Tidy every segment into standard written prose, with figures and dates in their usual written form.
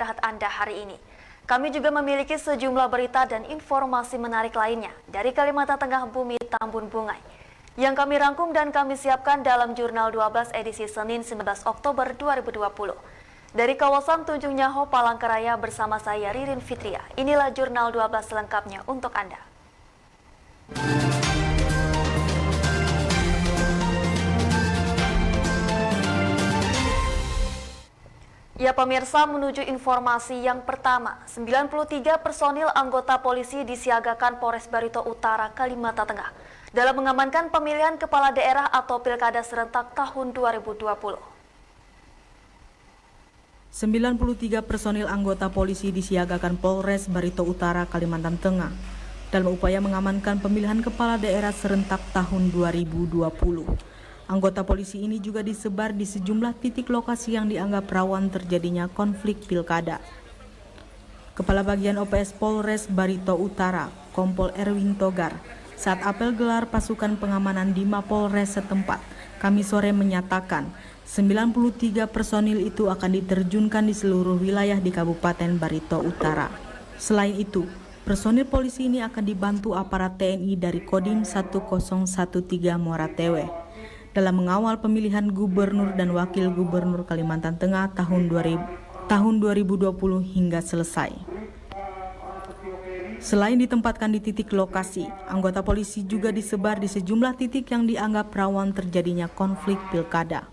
istirahat Anda hari ini. Kami juga memiliki sejumlah berita dan informasi menarik lainnya dari Kalimantan Tengah Bumi Tambun Bungai yang kami rangkum dan kami siapkan dalam Jurnal 12 edisi Senin 19 Oktober 2020. Dari kawasan Tunjung Nyaho, Palangkaraya bersama saya Ririn Fitria. Inilah Jurnal 12 selengkapnya untuk Anda. Ya pemirsa, menuju informasi yang pertama, 93 personil anggota polisi disiagakan Polres Barito Utara, Kalimantan Tengah dalam mengamankan pemilihan kepala daerah atau pilkada serentak tahun 2020. 93 personil anggota polisi disiagakan Polres Barito Utara, Kalimantan Tengah dalam upaya mengamankan pemilihan kepala daerah serentak tahun 2020. Anggota polisi ini juga disebar di sejumlah titik lokasi yang dianggap rawan terjadinya konflik pilkada. Kepala Bagian OPS Polres Barito Utara, Kompol Erwin Togar, saat apel gelar pasukan pengamanan di Mapolres setempat, Kamis sore menyatakan 93 personil itu akan diterjunkan di seluruh wilayah di Kabupaten Barito Utara. Selain itu, personil polisi ini akan dibantu aparat TNI dari Kodim 1013 Muara Tewe dalam mengawal pemilihan gubernur dan wakil gubernur Kalimantan Tengah tahun 2020 hingga selesai. Selain ditempatkan di titik lokasi, anggota polisi juga disebar di sejumlah titik yang dianggap rawan terjadinya konflik pilkada.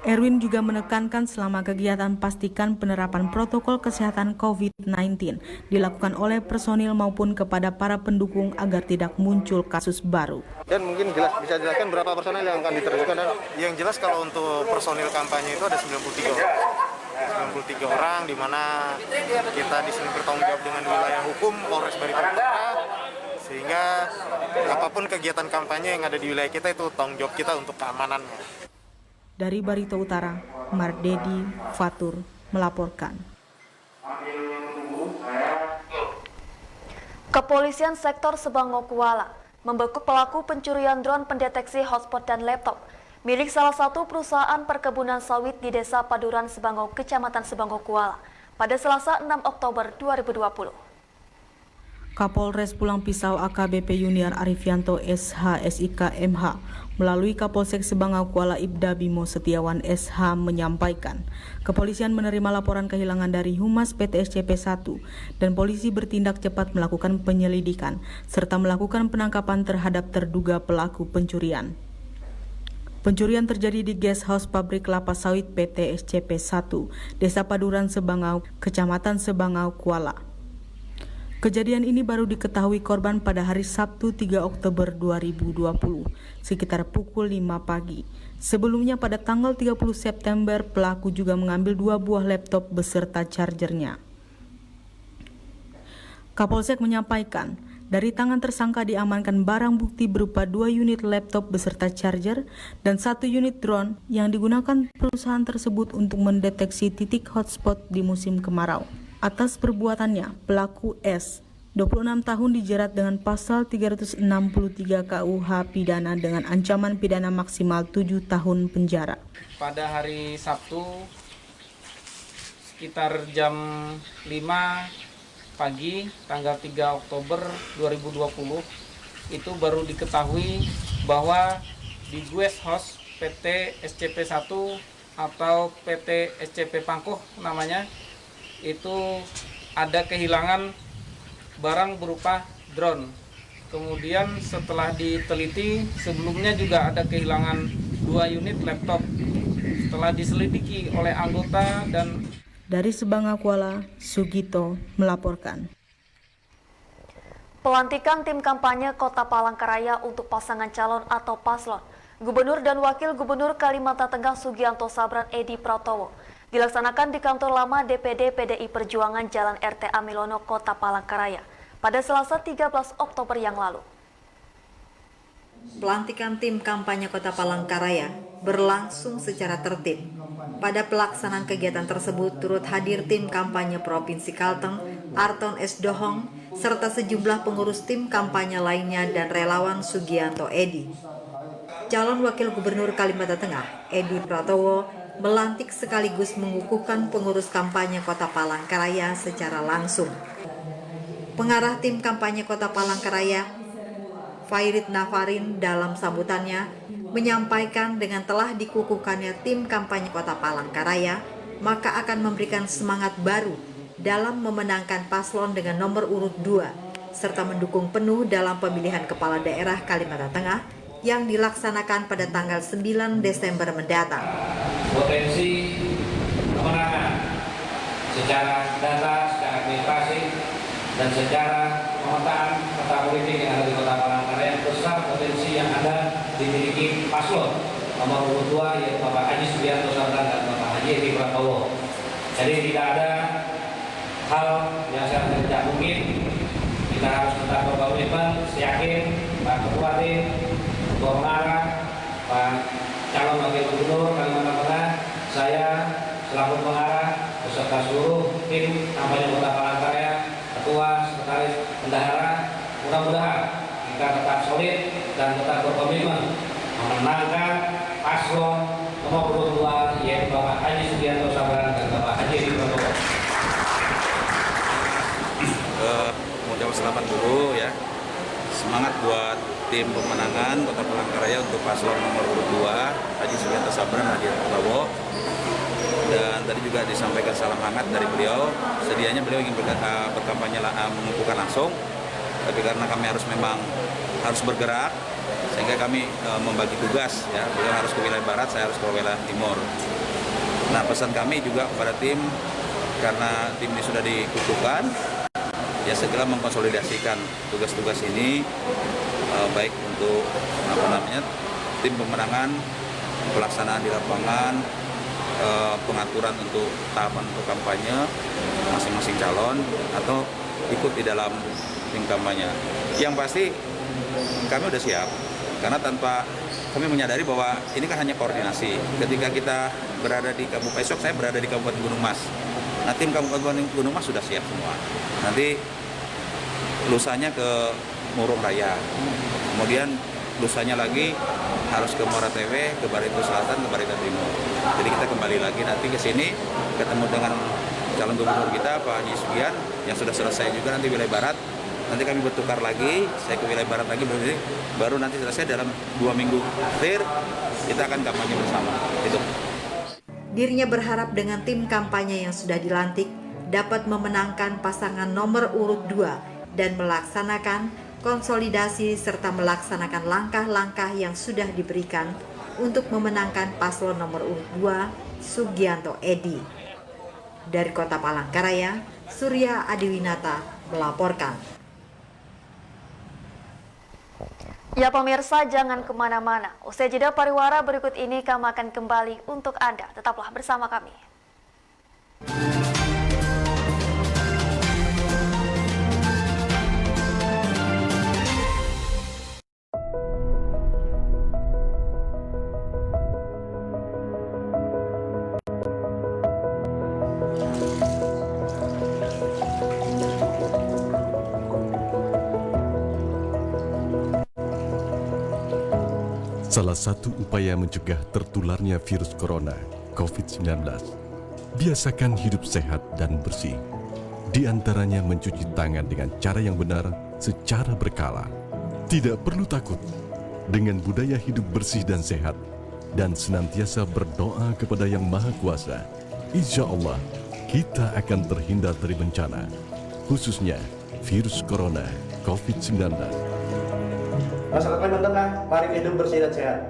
Erwin juga menekankan selama kegiatan pastikan penerapan protokol kesehatan COVID-19 dilakukan oleh personil maupun kepada para pendukung agar tidak muncul kasus baru. Dan mungkin bisa jelaskan berapa personil yang akan diterjunkan? Yang jelas kalau untuk personil kampanye itu ada 93 orang. 93 orang di mana kita di sini bertanggung jawab dengan wilayah hukum Polres Barito Utara, sehingga apapun kegiatan kampanye yang ada di wilayah kita itu tanggung jawab kita untuk keamanannya. Dari Barito Utara, Mardedi Fatur melaporkan. Kepolisian Sektor Sebango Kuala membekuk pelaku pencurian drone pendeteksi hotspot dan laptop milik salah satu perusahaan perkebunan sawit di Desa Paduran Sebango, Kecamatan Sebango Kuala pada Selasa 6 Oktober 2020. Kapolres Pulang Pisau AKBP Junior Arifianto SH SIK MH melalui Kapolsek Sebangau Kuala Ibda Bimo Setiawan SH menyampaikan, kepolisian menerima laporan kehilangan dari Humas PT SCP 1 dan polisi bertindak cepat melakukan penyelidikan serta melakukan penangkapan terhadap terduga pelaku pencurian. Pencurian terjadi di guest house pabrik kelapa sawit PT SCP 1, Desa Paduran Sebangau, Kecamatan Sebangau Kuala. Kejadian ini baru diketahui korban pada hari Sabtu 3 Oktober 2020, sekitar pukul 5 pagi. Sebelumnya pada tanggal 30 September, pelaku juga mengambil 2 buah laptop beserta chargernya. Kapolsek menyampaikan, dari tangan tersangka diamankan barang bukti berupa 2 unit laptop beserta charger dan 1 unit drone yang digunakan perusahaan tersebut untuk mendeteksi titik hotspot di musim kemarau. Atas perbuatannya, pelaku S, 26 tahun dijerat dengan pasal 363 KUH pidana dengan ancaman pidana maksimal 7 tahun penjara. Pada hari Sabtu sekitar jam 5 pagi tanggal 3 Oktober 2020 itu baru diketahui bahwa di guest house PT SCP 1 atau PT SCP Pangkuh namanya, itu ada kehilangan barang berupa drone. Kemudian setelah diteliti, sebelumnya juga ada kehilangan 2 unit laptop. Setelah diselidiki oleh anggota dan dari Sebangau Kuala, Sugito melaporkan. Pelantikan tim kampanye Kota Palangkaraya untuk pasangan calon atau paslon Gubernur dan Wakil Gubernur Kalimantan Tengah Sugianto Sabran Edi Pratowo dilaksanakan di kantor lama DPD PDI Perjuangan Jalan RT Amilono, Kota Palangkaraya pada Selasa 13 Oktober yang lalu. Pelantikan tim kampanye Kota Palangkaraya berlangsung secara tertib. Pada pelaksanaan kegiatan tersebut turut hadir tim kampanye Provinsi Kalteng, Arton S. Dohong, serta sejumlah pengurus tim kampanye lainnya dan relawan Sugianto Edi. Calon Wakil Gubernur Kalimantan Tengah, Edi Pratowo, melantik sekaligus mengukuhkan pengurus kampanye Kota Palangkaraya secara langsung. Pengarah tim kampanye Kota Palangkaraya, Fairid Nafarin, dalam sambutannya menyampaikan dengan telah dikukuhkannya tim kampanye Kota Palangkaraya, maka akan memberikan semangat baru dalam memenangkan paslon dengan nomor urut 2, serta mendukung penuh dalam pemilihan kepala daerah Kalimantan Tengah yang dilaksanakan pada tanggal 9 Desember mendatang. Potensi kemenangan secara data, secara administrasi, dan secara pemetaan peta politik yang ada di Kota Palangkaraya, besar potensi yang ada dimiliki paslon nomor urut 2, yaitu Bapak Haji Sugianto Sabran dan Bapak Haji Edi Prabowo. Jadi tidak ada hal yang saya tidak mungkin. Kita harus tetap berkomitmen, yakin Pak Ketua Tim, Ketua Pengarah, Pak Calon Wakil Gubernur Kalimantan Tengah, saya selaku pengarah beserta seluruh tim kampanye Kota Palangkaraya, Ketua, Sekretaris, Bendahara, mudah-mudahan kita tetap solid dan tetap berkomitmen memenangkan paslon nomor urut 2, yaitu Bapak Haji Sugianto Sabran dan Bapak Haji Edi Prabowo. Mau jawab selamat dulu ya. Semangat buat tim pemenangan Kota Palangkaraya untuk paslon nomor urut 2, Haji Sugianto Sabran, Haji Edi Prabowo. Dan tadi juga disampaikan salam hangat dari beliau. Sedianya beliau ingin berkampanye mengukuhkan langsung, tapi karena kami harus bergerak, sehingga kami membagi tugas. Ya, beliau harus ke wilayah barat, saya harus ke wilayah timur. Nah, pesan kami juga kepada tim, karena tim ini sudah dikukuhkan, ya segera mengkonsolidasikan tugas-tugas ini, baik untuk tim pemenangan, pelaksanaan di lapangan, pengaturan untuk tahapan untuk kampanye masing-masing calon, atau ikut di dalam tim kampanye. Yang pasti kami sudah siap, karena tanpa kami menyadari bahwa ini kan hanya koordinasi. Ketika kita berada di Kabupaten, esok saya berada di Kabupaten Gunung Mas. Nah, tim Kabupaten Gunung Mas sudah siap semua. Nanti lusanya ke Murung Raya, kemudian lusanya lagi harus ke Muara Tewe, ke Barito Selatan, ke Barito Timur. Jadi kita kembali lagi nanti ke sini, ketemu dengan calon gubernur kita Pak Haji Sugian yang sudah selesai juga nanti wilayah barat. Nanti kami bertukar lagi, saya ke wilayah barat lagi, baru nanti selesai dalam 2 minggu akhir kita akan kampanye bersama. Itu. Dirinya berharap dengan tim kampanye yang sudah dilantik dapat memenangkan pasangan nomor urut 2 dan melaksanakan konsolidasi serta melaksanakan langkah-langkah yang sudah diberikan untuk memenangkan paslon nomor urut 2, Sugianto Edi. Dari Kota Palangkaraya, Surya Adiwinata melaporkan. Ya pemirsa, jangan kemana-mana. Usai jeda pariwara berikut ini kami akan kembali untuk Anda. Tetaplah bersama kami. Salah satu upaya mencegah tertularnya virus corona, COVID-19, biasakan hidup sehat dan bersih. Di antaranya mencuci tangan dengan cara yang benar secara berkala. Tidak perlu takut. Dengan budaya hidup bersih dan sehat, dan senantiasa berdoa kepada Yang Maha Kuasa, insya Allah kita akan terhindar dari bencana, khususnya virus corona, COVID-19. Masyarakat Kalimantan Tengah, mari hidup bersih dan sehat.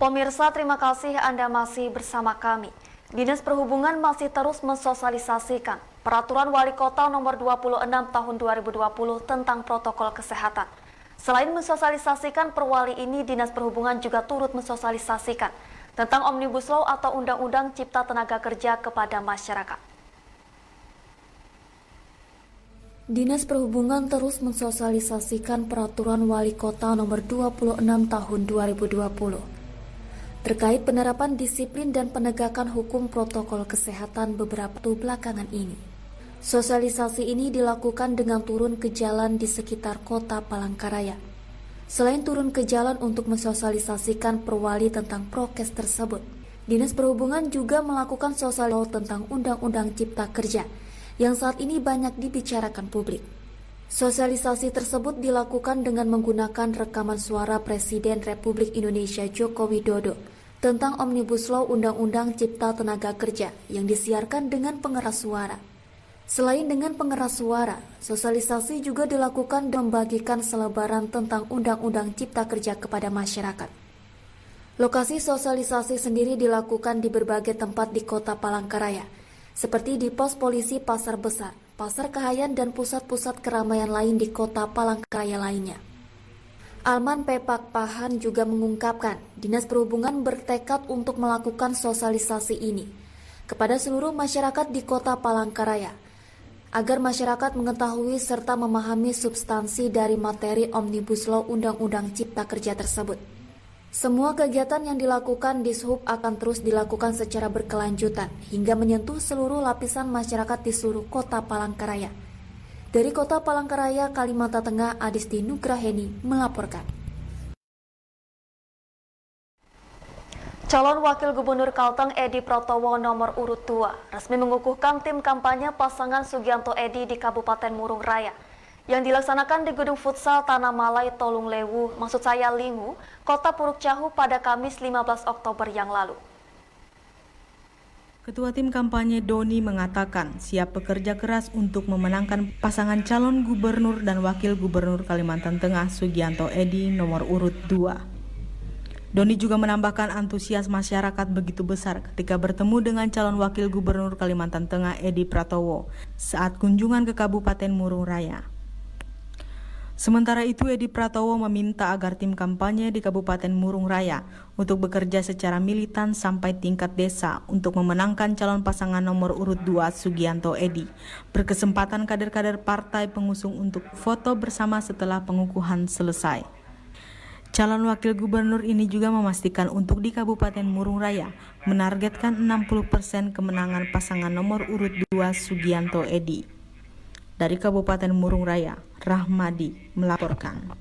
Pemirsa, terima kasih Anda masih bersama kami. Dinas Perhubungan masih terus mensosialisasikan Peraturan Wali Kota Nomor 26 Tahun 2020 tentang protokol kesehatan. Selain mensosialisasikan perwali ini, Dinas Perhubungan juga turut mensosialisasikan tentang Omnibus Law atau Undang-Undang Cipta Tenaga Kerja kepada masyarakat. Dinas Perhubungan terus mensosialisasikan Peraturan Wali Kota Nomor 26 Tahun 2020 terkait penerapan disiplin dan penegakan hukum protokol kesehatan beberapa waktu belakangan ini. Sosialisasi ini dilakukan dengan turun ke jalan di sekitar kota Palangkaraya. Selain turun ke jalan untuk mensosialisasikan perwali tentang prokes tersebut, Dinas Perhubungan juga melakukan sosialisasi tentang Undang-Undang Cipta Kerja yang saat ini banyak dibicarakan publik. Sosialisasi tersebut dilakukan dengan menggunakan rekaman suara Presiden Republik Indonesia Joko Widodo tentang Omnibus Law Undang-Undang Cipta Tenaga Kerja yang disiarkan dengan pengeras suara. Selain dengan pengeras suara, sosialisasi juga dilakukan dan membagikan selebaran tentang Undang-Undang Cipta Kerja kepada masyarakat. Lokasi sosialisasi sendiri dilakukan di berbagai tempat di Kota Palangkaraya, seperti di pos polisi Pasar Besar, Pasar Kahayan, dan pusat-pusat keramaian lain di Kota Palangkaraya lainnya. Alman Pepak Pahan juga mengungkapkan Dinas Perhubungan bertekad untuk melakukan sosialisasi ini kepada seluruh masyarakat di Kota Palangkaraya, agar masyarakat mengetahui serta memahami substansi dari materi Omnibus Law Undang-Undang Cipta Kerja tersebut. Semua kegiatan yang dilakukan di Sub akan terus dilakukan secara berkelanjutan hingga menyentuh seluruh lapisan masyarakat di seluruh Kota Palangkaraya. Dari Kota Palangkaraya, Kalimantan Tengah, Adisti Nugraheni melaporkan. Calon Wakil Gubernur Kalteng Edi Pratowo nomor urut 2 resmi mengukuhkan tim kampanye pasangan Sugianto Edi di Kabupaten Murung Raya yang dilaksanakan di Gedung Futsal Tanah Malai Tolung Lewu, Lingu, Kota Puruk Cahu pada Kamis 15 Oktober yang lalu. Ketua Tim Kampanye Doni mengatakan siap bekerja keras untuk memenangkan pasangan calon gubernur dan wakil gubernur Kalimantan Tengah Sugianto Edi nomor urut 2. Doni juga menambahkan antusias masyarakat begitu besar ketika bertemu dengan calon wakil gubernur Kalimantan Tengah Edi Pratowo saat kunjungan ke Kabupaten Murung Raya. Sementara itu, Edi Pratowo meminta agar tim kampanye di Kabupaten Murung Raya untuk bekerja secara militan sampai tingkat desa untuk memenangkan calon pasangan nomor urut 2 Sugianto Edi. Berkesempatan kader-kader partai pengusung untuk foto bersama setelah pengukuhan selesai. Calon wakil gubernur ini juga memastikan untuk di Kabupaten Murung Raya menargetkan 60% kemenangan pasangan nomor urut 2 Sugianto Edi. Dari Kabupaten Murung Raya, Rahmadi melaporkan.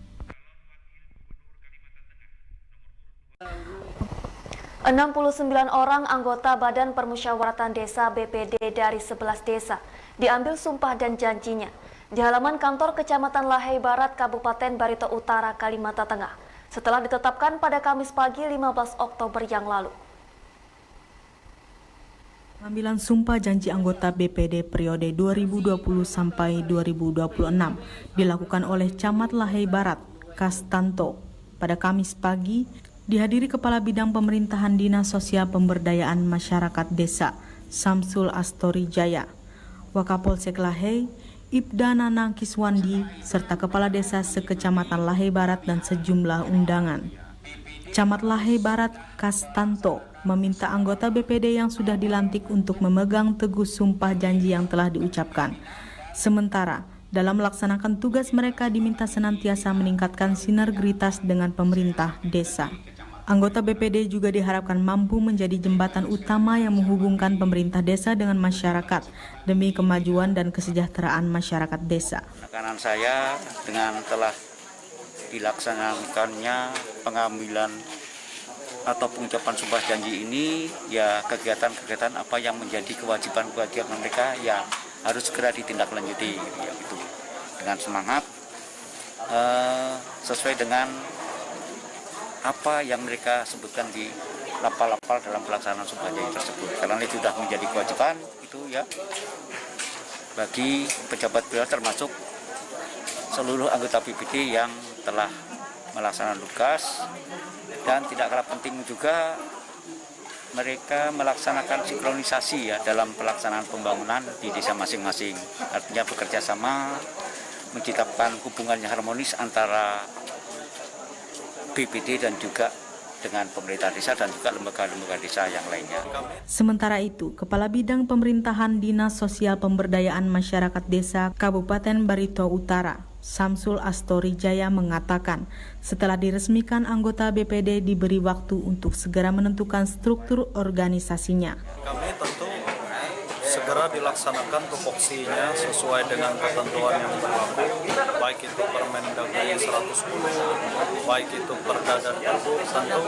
69 orang anggota Badan Permusyawaratan Desa BPD dari 11 desa diambil sumpah dan janjinya di halaman kantor Kecamatan Lahai Barat, Kabupaten Barito Utara, Kalimantan Tengah, setelah ditetapkan pada Kamis pagi 15 Oktober yang lalu. Pengambilan sumpah janji anggota BPD periode 2020 sampai 2026 dilakukan oleh Camat Lahai Barat, Kastanto, pada Kamis pagi, dihadiri Kepala Bidang Pemerintahan Dinas Sosial Pemberdayaan Masyarakat Desa, Samsul Astori Jaya, Wakapolsek Lahai, Ibda Nanang Kiswandi, serta Kepala Desa sekecamatan Lahai Barat dan sejumlah undangan. Camat Lahai Barat, Kastanto, meminta anggota BPD yang sudah dilantik untuk memegang teguh sumpah janji yang telah diucapkan. Sementara, dalam melaksanakan tugas mereka diminta senantiasa meningkatkan sinergitas dengan pemerintah desa. Anggota BPD juga diharapkan mampu menjadi jembatan utama yang menghubungkan pemerintah desa dengan masyarakat demi kemajuan dan kesejahteraan masyarakat desa. Kanan saya dengan telah dilaksanakannya pengambilan atau pengucapan sumpah janji ini, ya kegiatan-kegiatan apa yang menjadi kewajiban-kewajiban mereka ya harus segera ditindaklanjuti ya, gitu. Dengan semangat sesuai dengan apa yang mereka sebutkan di lapal-lapal dalam pelaksanaan sumpah janji tersebut. Karena itu sudah menjadi kewajiban itu ya bagi pejabat beliau termasuk seluruh anggota BPD yang telah melaksanakan tugas Dan tidak kalah penting juga mereka melaksanakan sinkronisasi ya dalam pelaksanaan pembangunan di desa masing-masing. Artinya bekerja sama, menciptakan hubungan yang harmonis antara BPD dan juga dengan pemerintah desa dan juga lembaga-lembaga desa yang lainnya. Sementara itu, Kepala Bidang Pemerintahan Dinas Sosial Pemberdayaan Masyarakat Desa Kabupaten Barito Utara, Samsul Astori Jaya mengatakan, setelah diresmikan anggota BPD diberi waktu untuk segera menentukan struktur organisasinya. Kami tentu segera dilaksanakan tupoksinya sesuai dengan ketentuan yang berlaku, baik itu Permendagri 110, baik itu Perda dan Pergub. Tentu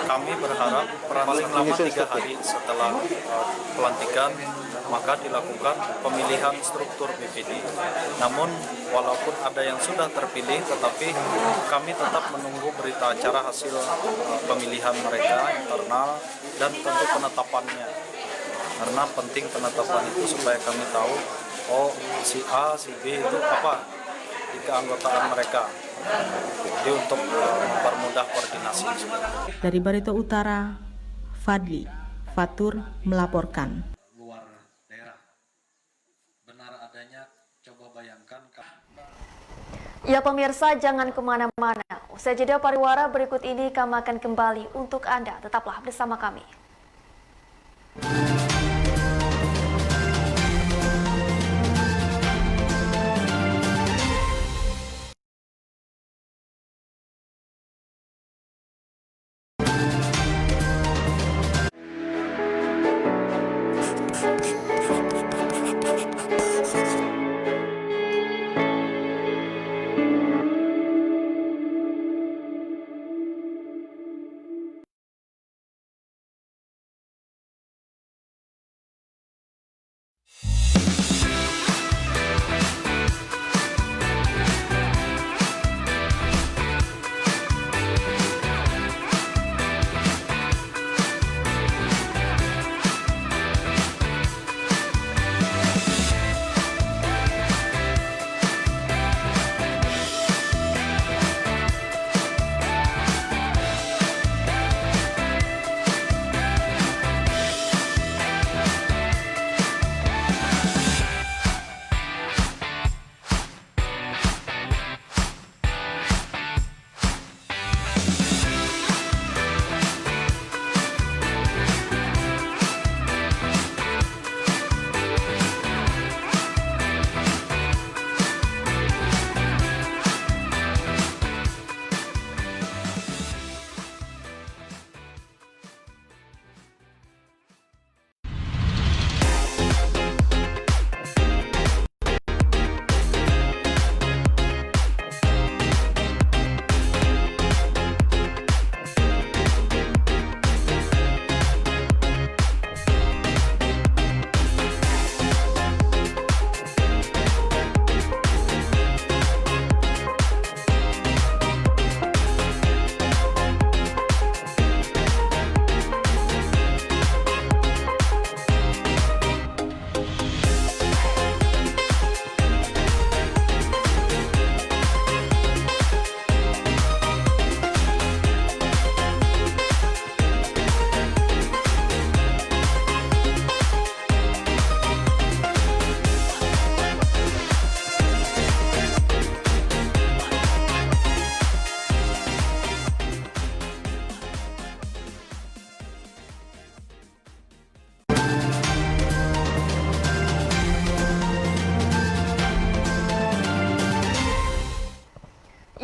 kami berharap paling lama 3 hari setelah pelantikan maka dilakukan pemilihan struktur BPD. Namun walaupun ada yang sudah terpilih, tetapi kami tetap menunggu berita acara hasil pemilihan mereka internal dan tentu penetapannya. Karena penting penetapan itu supaya kami tahu, oh si A, si B itu apa di keanggotaan mereka. Jadi untuk mempermudah koordinasi. Dari Barito Utara, Fadli Fatur melaporkan. Luar daerah. Benar adanya, coba bayangkan. Ya pemirsa, jangan kemana-mana. Usai jeda pariwara berikut ini kami akan kembali untuk Anda. Tetaplah bersama kami.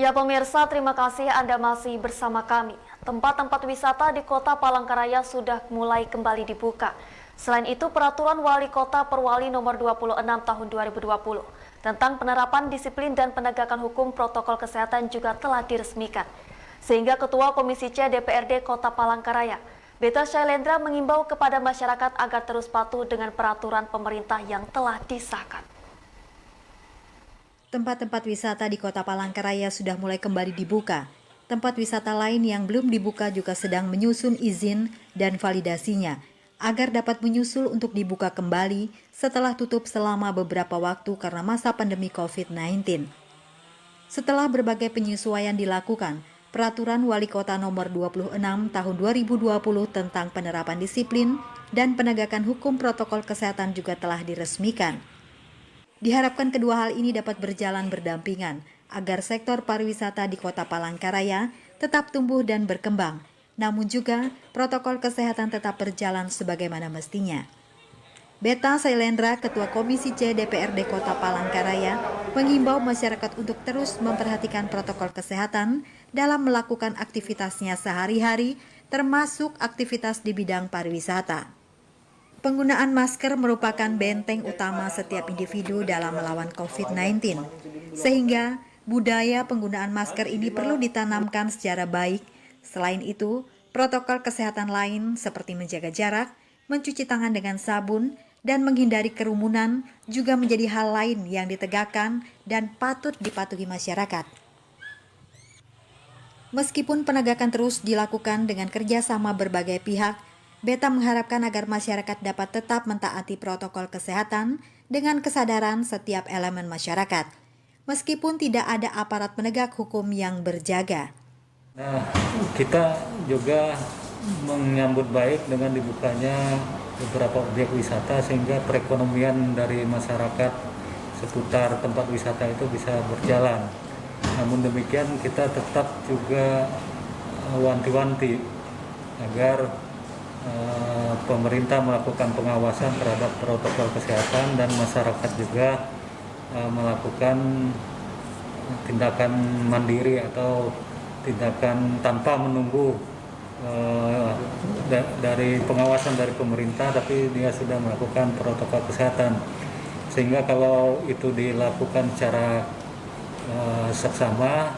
Ya pemirsa, terima kasih Anda masih bersama kami. Tempat-tempat wisata di Kota Palangkaraya sudah mulai kembali dibuka. Selain itu, Peraturan Wali Kota Perwali Nomor 26 Tahun 2020 tentang penerapan disiplin dan penegakan hukum protokol kesehatan juga telah diresmikan. Sehingga Ketua Komisi C DPRD Kota Palangkaraya, Beta Shailendra mengimbau kepada masyarakat agar terus patuh dengan peraturan pemerintah yang telah disahkan. Tempat-tempat wisata di Kota Palangkaraya sudah mulai kembali dibuka. Tempat wisata lain yang belum dibuka juga sedang menyusun izin dan validasinya agar dapat menyusul untuk dibuka kembali setelah tutup selama beberapa waktu karena masa pandemi COVID-19. Setelah berbagai penyesuaian dilakukan, Peraturan Wali Kota Nomor 26 Tahun 2020 tentang penerapan disiplin dan penegakan hukum protokol kesehatan juga telah diresmikan. Diharapkan kedua hal ini dapat berjalan berdampingan agar sektor pariwisata di Kota Palangkaraya tetap tumbuh dan berkembang, namun juga protokol kesehatan tetap berjalan sebagaimana mestinya. Beta Sailendra, Ketua Komisi C DPRD Kota Palangkaraya, mengimbau masyarakat untuk terus memperhatikan protokol kesehatan dalam melakukan aktivitasnya sehari-hari, termasuk aktivitas di bidang pariwisata. Penggunaan masker merupakan benteng utama setiap individu dalam melawan COVID-19, sehingga budaya penggunaan masker ini perlu ditanamkan secara baik. Selain itu, protokol kesehatan lain seperti menjaga jarak, mencuci tangan dengan sabun, dan menghindari kerumunan juga menjadi hal lain yang ditegakkan dan patut dipatuhi masyarakat. Meskipun penegakan terus dilakukan dengan kerjasama berbagai pihak, Beta mengharapkan agar masyarakat dapat tetap mentaati protokol kesehatan dengan kesadaran setiap elemen masyarakat, meskipun tidak ada aparat penegak hukum yang berjaga. Nah, kita juga menyambut baik dengan dibukanya beberapa objek wisata sehingga perekonomian dari masyarakat seputar tempat wisata itu bisa berjalan. Namun demikian kita tetap juga wanti-wanti agar pemerintah melakukan pengawasan terhadap protokol kesehatan dan masyarakat juga melakukan tindakan mandiri atau tindakan tanpa menunggu dari pengawasan dari pemerintah, tapi dia sudah melakukan protokol kesehatan, sehingga kalau itu dilakukan secara seksama,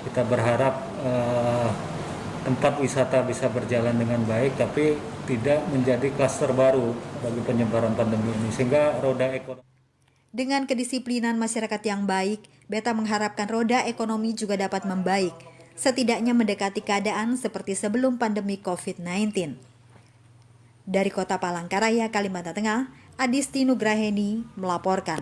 kita berharap tempat wisata bisa berjalan dengan baik, tapi tidak menjadi klaster baru bagi penyebaran pandemi ini, sehingga roda ekonomi. Dengan kedisiplinan masyarakat yang baik, Beta mengharapkan roda ekonomi juga dapat membaik, setidaknya mendekati keadaan seperti sebelum pandemi COVID-19. Dari Kota Palangkaraya, Kalimantan Tengah, Adisti Nugraheni melaporkan.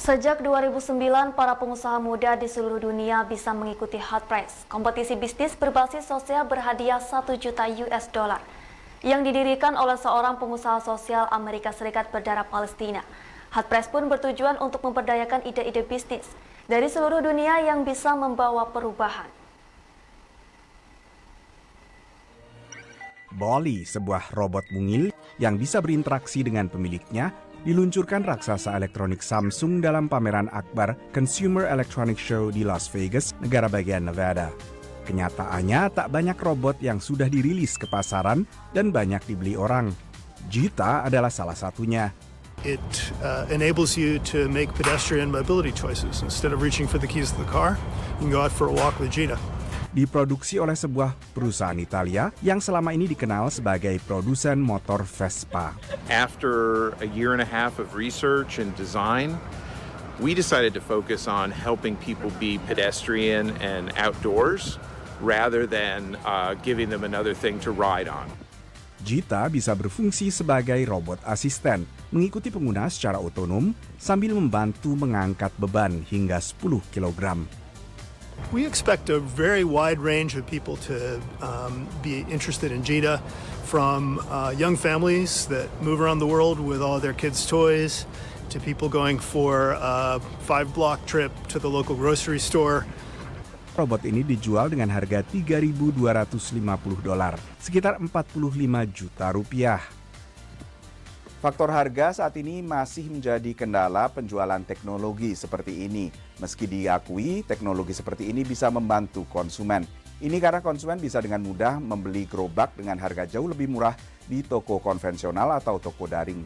Sejak 2009, para pengusaha muda di seluruh dunia bisa mengikuti Hot Press, kompetisi bisnis berbasis sosial berhadiah $1 juta yang didirikan oleh seorang pengusaha sosial Amerika Serikat berdarah Palestina. Hot Press pun bertujuan untuk memperdayakan ide-ide bisnis dari seluruh dunia yang bisa membawa perubahan. Bolly, sebuah robot mungil yang bisa berinteraksi dengan pemiliknya, diluncurkan raksasa elektronik Samsung dalam pameran akbar Consumer Electronics Show di Las Vegas, negara bagian Nevada. Kenyataannya tak banyak robot yang sudah dirilis ke pasaran dan banyak dibeli orang. Jita adalah salah satunya. It enables you to make pedestrian mobility choices. Instead of reaching for the keys to the car, you can go out for a walk with Jita. Diproduksi oleh sebuah perusahaan Italia yang selama ini dikenal sebagai produsen motor Vespa. After a year and a half of research and design, we decided to focus on helping people be pedestrian and outdoors rather than giving them another thing to ride on. Jita bisa berfungsi sebagai robot asisten, mengikuti pengguna secara otonom sambil membantu mengangkat beban hingga 10 kg. We expect a very wide range of people to be interested in Jita, from young families that move around the world with all their kids' toys, to people going for a 5-block trip to the local grocery store. Robot ini dijual dengan harga $3.250, sekitar 45 juta rupiah. Faktor harga saat ini masih menjadi kendala penjualan teknologi seperti ini. Meski diakui, teknologi seperti ini bisa membantu konsumen. Ini karena konsumen bisa dengan mudah membeli gerobak dengan harga jauh lebih murah di toko konvensional atau toko daring.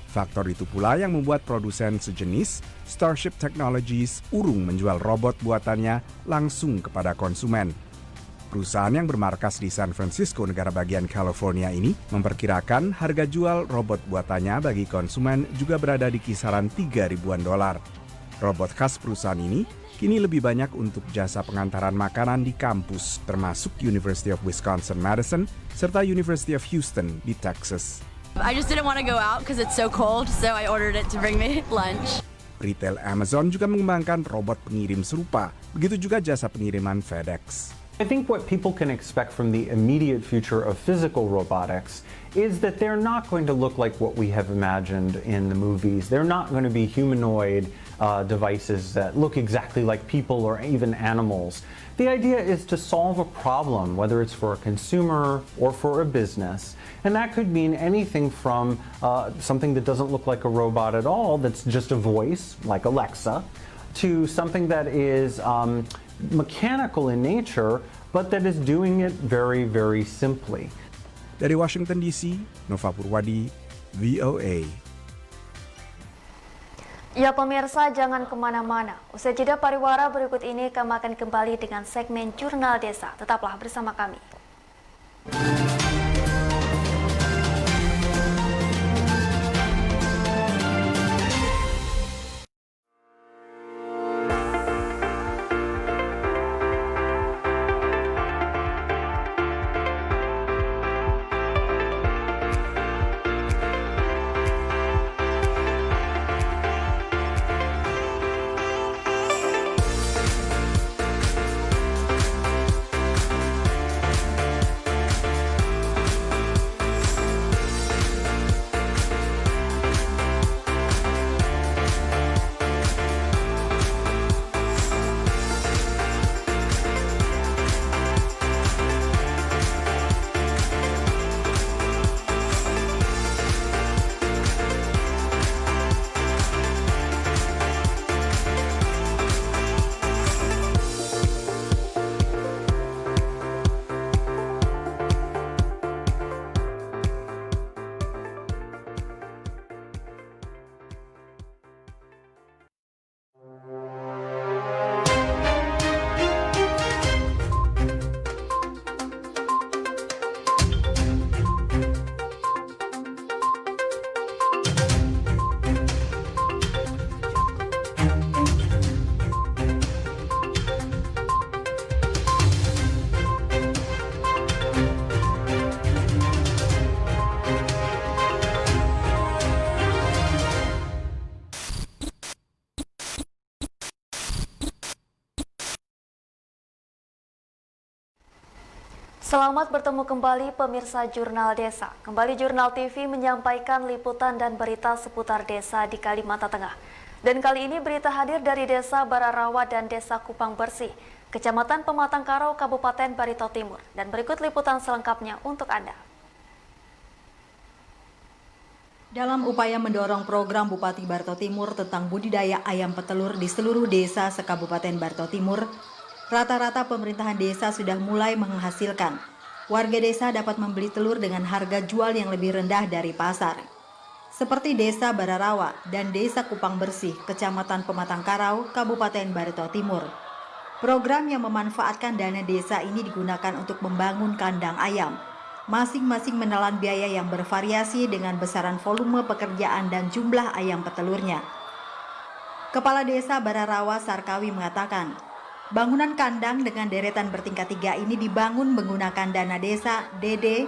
Faktor itu pula yang membuat produsen sejenis Starship Technologies urung menjual robot buatannya langsung kepada konsumen. Perusahaan yang bermarkas di San Francisco, negara bagian California ini, memperkirakan harga jual robot buatannya bagi konsumen juga berada di kisaran $3.000-an. Robot khas perusahaan ini kini lebih banyak untuk jasa pengantaran makanan di kampus, termasuk University of Wisconsin-Madison serta University of Houston di Texas. I just didn't want to go out because it's so cold, so I ordered it to bring me lunch. Retail Amazon juga mengembangkan robot pengirim serupa, begitu juga jasa pengiriman FedEx. I think what people can expect from the immediate future of physical robotics is that they're not going to look like what we have imagined in the movies. They're not going to be humanoid devices that look exactly like people or even animals. The idea is to solve a problem, whether it's for a consumer or for a business. And that could mean anything from something that doesn't look like a robot at all, that's just a voice, like Alexa, to something that is mechanical in nature, but that is doing it very, very simply. Dari Washington DC, Nova Purwadi, VOA. Ya pemirsa, jangan kemana-mana. Usai jeda pariwara berikut ini, kami akan kembali dengan segmen Jurnal Desa. Tetaplah bersama kami. Selamat bertemu kembali pemirsa Jurnal Desa. Kembali Jurnal TV menyampaikan liputan dan berita seputar desa di Kalimantan Tengah. Dan kali ini berita hadir dari Desa Bararawa dan Desa Kupang Bersih, Kecamatan Pematang Karau, Kabupaten Barito Timur. Dan berikut liputan selengkapnya untuk Anda. Dalam upaya mendorong program Bupati Barito Timur tentang budidaya ayam petelur di seluruh desa se-Kabupaten Barito Timur, rata-rata pemerintahan desa sudah mulai menghasilkan. Warga desa dapat membeli telur dengan harga jual yang lebih rendah dari pasar. Seperti Desa Bararawa dan Desa Kupang Bersih, Kecamatan Pematang Karau, Kabupaten Barito Timur. Program yang memanfaatkan dana desa ini digunakan untuk membangun kandang ayam. Masing-masing menelan biaya yang bervariasi dengan besaran volume pekerjaan dan jumlah ayam petelurnya. Kepala Desa Bararawa Sarkawi mengatakan, bangunan kandang dengan deretan bertingkat 3 ini dibangun menggunakan dana desa DD,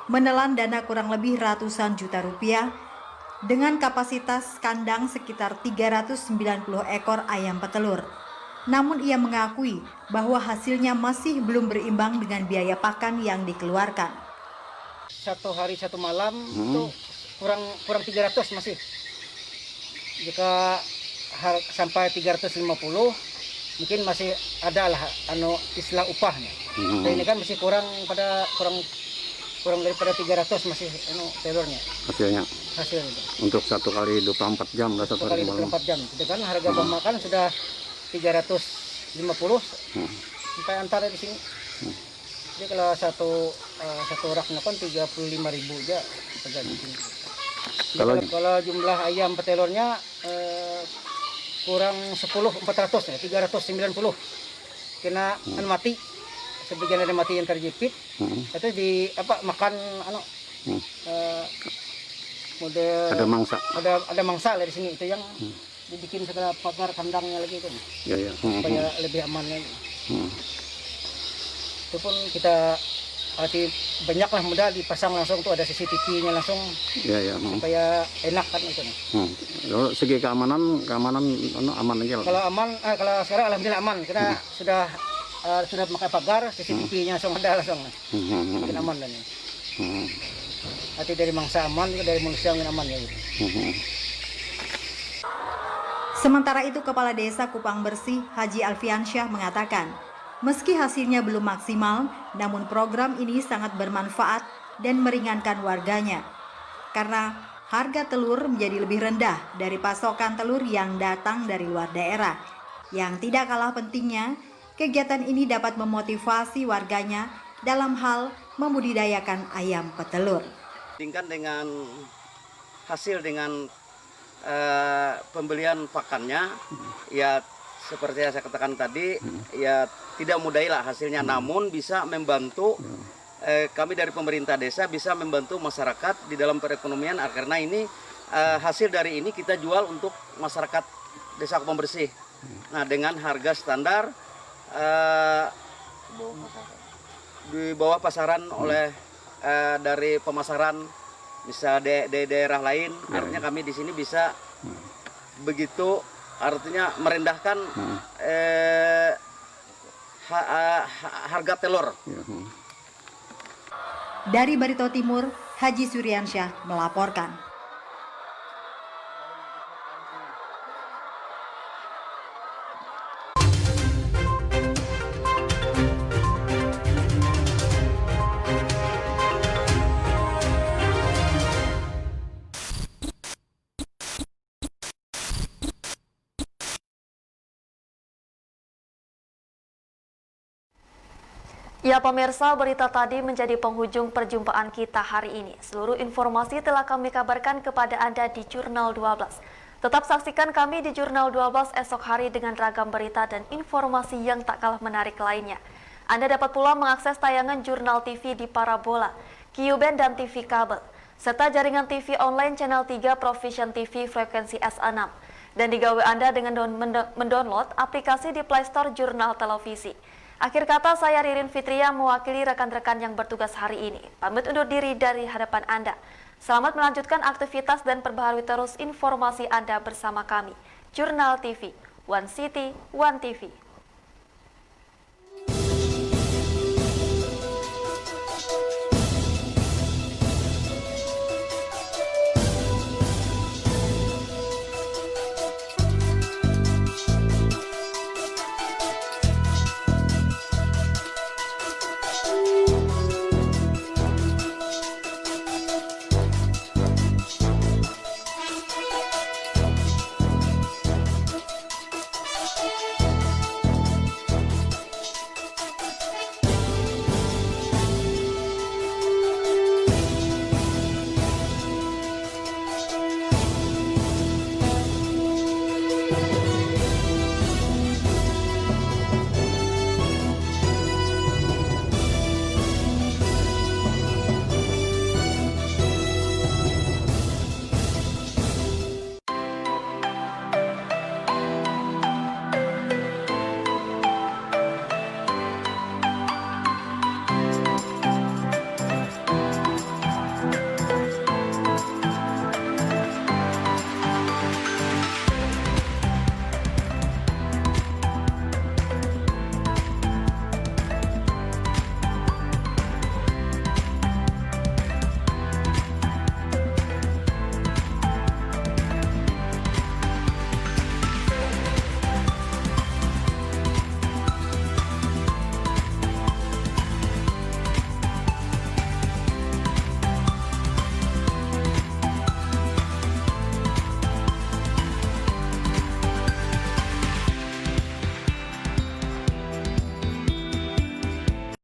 menelan dana kurang lebih ratusan juta rupiah, dengan kapasitas kandang sekitar 390 ekor ayam petelur. Namun ia mengakui bahwa hasilnya masih belum berimbang dengan biaya pakan yang dikeluarkan. Satu hari satu malam itu kurang 300 masih. Jika sampai 350 mungkin masih ada lah istilah upahnya. Dan ini kan masih kurang daripada 300 masih telurnya. Hasilnya. Untuk 1 kali 24 jam lah, 1 kali 24 jam. Itu kan harga pemakan sudah 350 sampai antara di sini. Jadi kalau satu raknya kan 35.000 aja harga di sini. Kalau jumlah ayam petelurnya kurang 400 ya, 390 kena mati, sebagian ada mati yang terjepit, itu di makan model ada mangsa lah di sini, itu yang dibikin segala pagar kandangnya lagi kan, supaya lebih aman lagi. Itu pun kita Arti banyak lah mudah dipasang langsung tuh ada CCTV-nya langsung Ya. supaya enak kan itu. Kalau segi keamanan aman aja. Kalau aman, kalau sekarang alhamdulillah aman. Kita sudah pakai pagar, CCTV-nya langsung ada langsung. Mungkin aman dan. Arti dari mangsa aman, dari manusia mungkin aman ya. Gitu. Sementara itu, Kepala Desa Kupang Bersih, Haji Alfiansyah mengatakan, meski hasilnya belum maksimal, namun program ini sangat bermanfaat dan meringankan warganya. Karena harga telur menjadi lebih rendah dari pasokan telur yang datang dari luar daerah. Yang tidak kalah pentingnya, kegiatan ini dapat memotivasi warganya dalam hal membudidayakan ayam petelur. Tingkat dengan hasil dengan pembelian pakannya, ya seperti yang saya katakan tadi, ya tidak mudahilah hasilnya, namun bisa membantu kami dari pemerintah desa bisa membantu masyarakat di dalam perekonomian, karena ini hasil dari ini kita jual untuk masyarakat Desa Kupang Bersih. Nah, dengan harga standar di bawah pasaran oleh dari pemasaran bisa di daerah lain, artinya kami di sini bisa begitu, artinya merendahkan harga telur. Dari Barito Timur, Haji Suryansyah melaporkan. Ya pemirsa, berita tadi menjadi penghujung perjumpaan kita hari ini. Seluruh informasi telah kami kabarkan kepada Anda di Jurnal 12. Tetap saksikan kami di Jurnal 12 esok hari dengan ragam berita dan informasi yang tak kalah menarik lainnya. Anda dapat pula mengakses tayangan Jurnal TV di Parabola, QBand dan TV kabel, serta jaringan TV online Channel 3 Provision TV frekuensi S6. Dan digawe Anda dengan mendownload aplikasi di Play Store Jurnal Televisi. Akhir kata, saya Ririn Fitria mewakili rekan-rekan yang bertugas hari ini. Pamit undur diri dari hadapan Anda. Selamat melanjutkan aktivitas dan perbaharui terus informasi Anda bersama kami. Jurnal TV, One City, One TV.